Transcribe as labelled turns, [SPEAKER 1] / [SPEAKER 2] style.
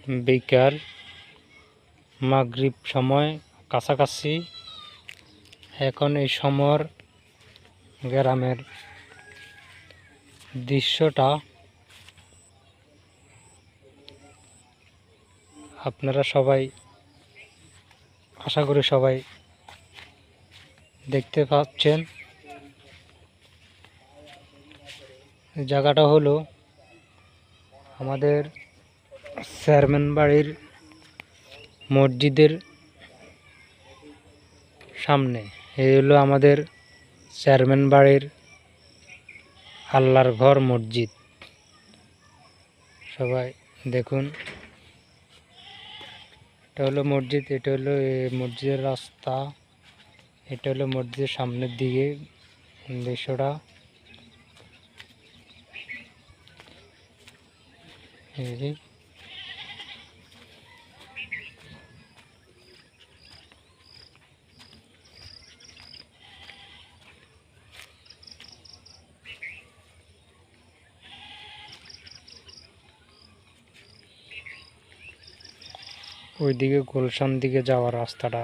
[SPEAKER 1] বিকাল মাগরিব সময় কাছাকাছি। এখন এই সময়ের গ্রামের দৃশ্যটা আপনারা সবাই, আশা করি সবাই দেখতে পাচ্ছেন। জায়গাটা হলো আমাদের চেয়ারম্যান বাড়ির মসজিদের সামনে। এই হলো আমাদের চেয়ারম্যান বাড়ির আল্লাহর ঘর মসজিদ। সবাই দেখুন, এটা হলো মসজিদ, এটা হলো মসজিদের রাস্তা, এটা হলো মসজিদের সামনের দিকে দৃশ্যটা। ওইদিকে গুলশান দিকে যাওয়ার রাস্তাটা।